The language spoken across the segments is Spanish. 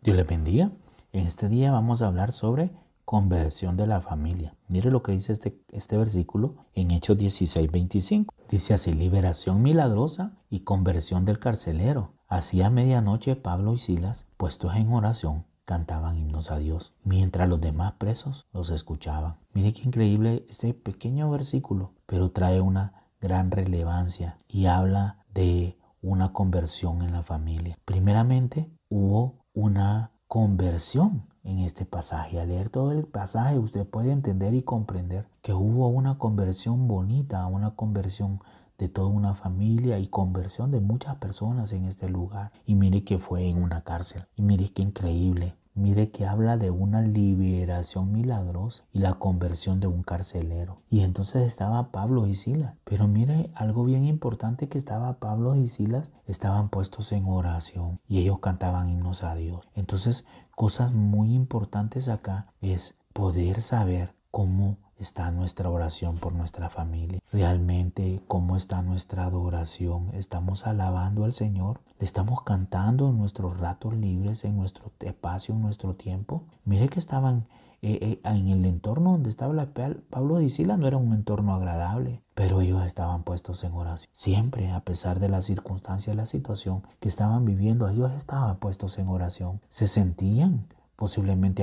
Dios les bendiga. En este día vamos a hablar sobre conversión de la familia. Mire lo que dice este versículo en Hechos 16:25. Dice así: liberación milagrosa y conversión del carcelero. Así a medianoche Pablo y Silas, puestos en oración, cantaban himnos a Dios, mientras los demás presos los escuchaban. Mire qué increíble este pequeño versículo, pero trae una gran relevancia y habla de una conversión en la familia. Primeramente, hubo una conversión en este pasaje. Al leer todo el pasaje usted puede entender y comprender que hubo una conversión bonita, una conversión de toda una familia y conversión de muchas personas en este lugar. Y mire que fue en una cárcel. Y mire qué increíble. Mire que habla de una liberación milagrosa y la conversión de un carcelero. Y entonces estaba Pablo y Silas. Pero mire algo bien importante, que estaba Pablo y Silas, estaban puestos en oración y ellos cantaban himnos a Dios. Entonces, cosas muy importantes acá es poder saber cómo está nuestra oración por nuestra familia. Realmente, cómo está nuestra adoración. Estamos alabando al Señor. Le estamos cantando en nuestros ratos libres, en nuestro espacio, en nuestro tiempo. Mire que estaban en el entorno donde estaba Pablo y Silas, no era un entorno agradable, pero ellos estaban puestos en oración. Siempre, a pesar de las circunstancias, la situación que estaban viviendo, ellos estaban puestos en oración. Se sentían posiblemente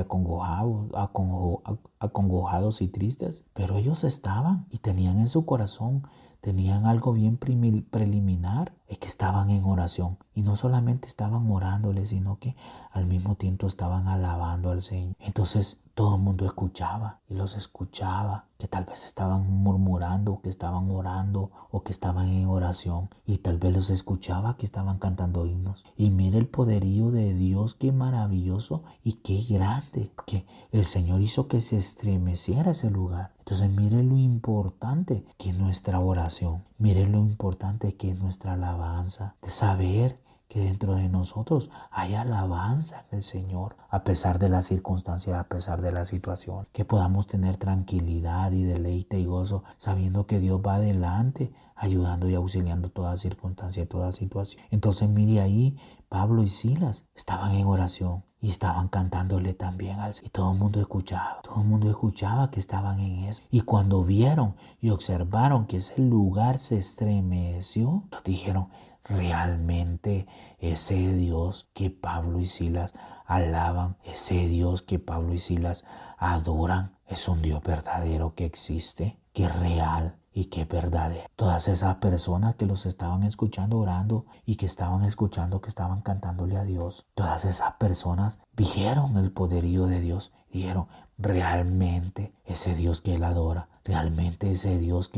acongojados y tristes, pero ellos estaban y tenían en su corazón, tenían algo bien preliminar, es que estaban en oración. Y no solamente estaban orándole, sino que al mismo tiempo estaban alabando al Señor. Entonces todo el mundo escuchaba y los escuchaba, que tal vez estaban murmurando, que estaban orando o que estaban en oración. Y tal vez los escuchaba que estaban cantando himnos. Y mire el poderío de Dios, qué maravilloso y qué grande, que el Señor hizo que se estremeciera ese lugar. Entonces mire lo importante que es nuestra oración. Mire lo importante que es nuestra alabanza. De saber que dentro de nosotros hay alabanza del Señor, a pesar de las circunstancias, a pesar de la situación. Que podamos tener tranquilidad y deleite y gozo, sabiendo que Dios va adelante, ayudando y auxiliando toda circunstancia, toda situación. Entonces mire ahí, Pablo y Silas estaban en oración y estaban cantándole también al Señor. Y todo el mundo escuchaba que estaban en eso. Y cuando vieron y observaron que ese lugar se estremeció, nos dijeron: realmente ese Dios que Pablo y Silas alaban, ese Dios que Pablo y Silas adoran, es un Dios verdadero que existe, que es real y que es verdadero. Todas esas personas que los estaban escuchando orando y que estaban escuchando que estaban cantándole a Dios, todas esas personas vieron el poderío de Dios. Dijeron: realmente ese Dios que él adora, realmente ese Dios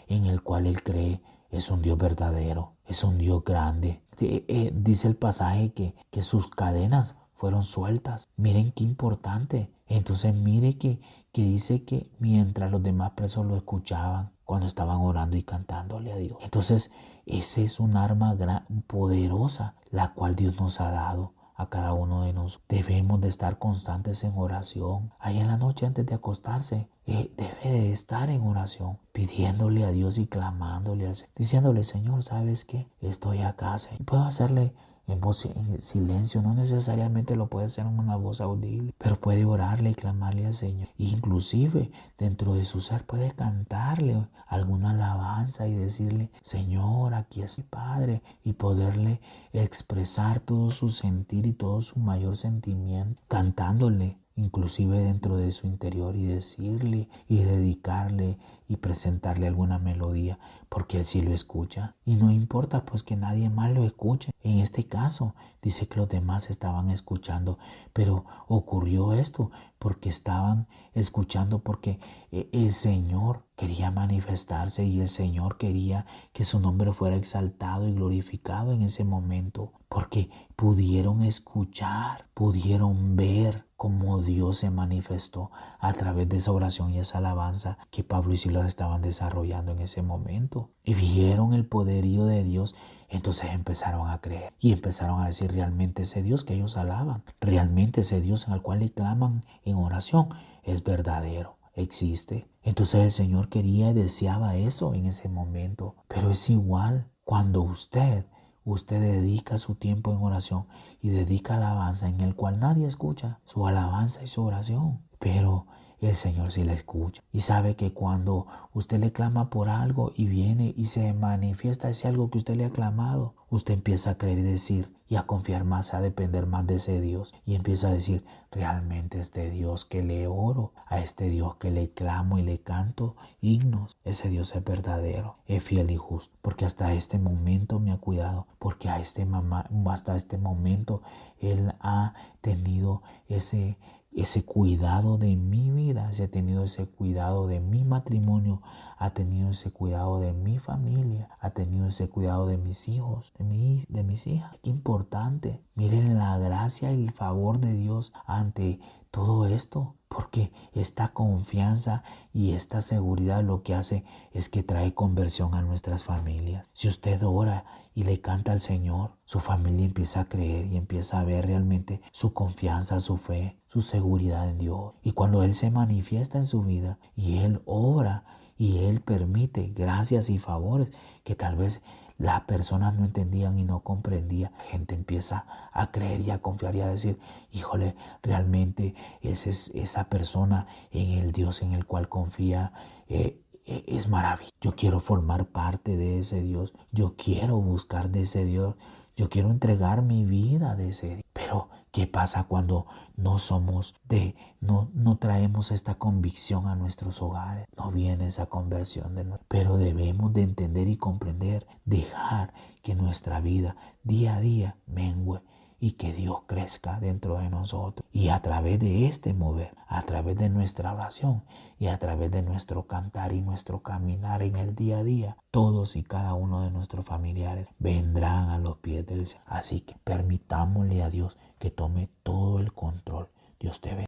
en el cual él cree, es un Dios verdadero, es un Dios grande. Dice el pasaje que sus cadenas fueron sueltas. Miren qué importante. Entonces mire que dice que mientras los demás presos lo escuchaban, cuando estaban orando y cantándole a Dios. Entonces esa es un arma poderosa, la cual Dios nos ha dado a cada uno de nosotros. Debemos de estar constantes en oración. Ahí en la noche antes de acostarse, debe de estar en oración, pidiéndole a Dios y clamándole al Señor, diciéndole: Señor, ¿sabes qué? Estoy acá, Señor. Puedo hacerle en voz, en silencio, no necesariamente lo puede hacer en una voz audible, pero puede orarle y clamarle al Señor. Inclusive dentro de su ser puede cantarle alguna alabanza y decirle: Señor, aquí es mi Padre, y poderle expresar todo su sentir y todo su mayor sentimiento, cantándole inclusive dentro de su interior, y decirle y dedicarle y presentarle alguna melodía, porque Él sí lo escucha. Y no importa pues que nadie más lo escuche. En este caso dice que los demás estaban escuchando, pero ocurrió esto porque estaban escuchando, porque el Señor quería manifestarse y el Señor quería que su nombre fuera exaltado y glorificado en ese momento, porque pudieron escuchar, pudieron ver cómo Dios se manifestó a través de esa oración y esa alabanza que Pablo y Silas estaban desarrollando en ese momento. Y vieron el poderío de Dios. Entonces empezaron a creer y empezaron a decir: realmente ese Dios que ellos alaban, realmente ese Dios en el cual le claman en oración, es verdadero, existe. Entonces el Señor quería y deseaba eso en ese momento. Pero es igual cuando usted usted dedica su tiempo en oración y dedica alabanza en el cual nadie escucha su alabanza y su oración, pero el Señor sí la escucha y sabe que cuando usted le clama por algo y viene y se manifiesta ese algo que usted le ha clamado, usted empieza a creer y decir y a confiar más, a depender más de ese Dios y empieza a decir, realmente este Dios que le oro, a este Dios que le clamo y le canto himnos, ese Dios es verdadero, es fiel y justo, porque hasta este momento me ha cuidado, porque hasta este momento Él ha tenido ese cuidado de mi vida, ha tenido ese cuidado de mi matrimonio, ha tenido ese cuidado de mi familia, ha tenido ese cuidado de mis hijos, de mis hijas. Qué importante. Miren la gracia y el favor de Dios ante todo esto, porque esta confianza y esta seguridad lo que hace es que trae conversión a nuestras familias. Si usted ora y le canta al Señor, su familia empieza a creer y empieza a ver realmente su confianza, su fe, su seguridad en Dios. Y cuando Él se manifiesta en su vida y Él ora y Él permite gracias y favores que tal vez las personas no entendían y no comprendían, la gente empieza a creer y a confiar y a decir, híjole, realmente esa persona en el Dios en el cual confía es maravilloso. Yo quiero formar parte de ese Dios. Yo quiero buscar de ese Dios. Yo quiero entregar mi vida de ese Dios. Pero, ¿qué pasa cuando no traemos esta convicción a nuestros hogares? No viene esa conversión de nosotros. Pero debemos de entender y comprender, dejar que nuestra vida día a día mengue y que Dios crezca dentro de nosotros. Y a través de este mover, a través de nuestra oración y a través de nuestro cantar y nuestro caminar en el día a día, todos y cada uno de nuestros familiares vendrán a los pies del Señor. Así que permitámosle a Dios que tome todo el control. Dios te bendiga.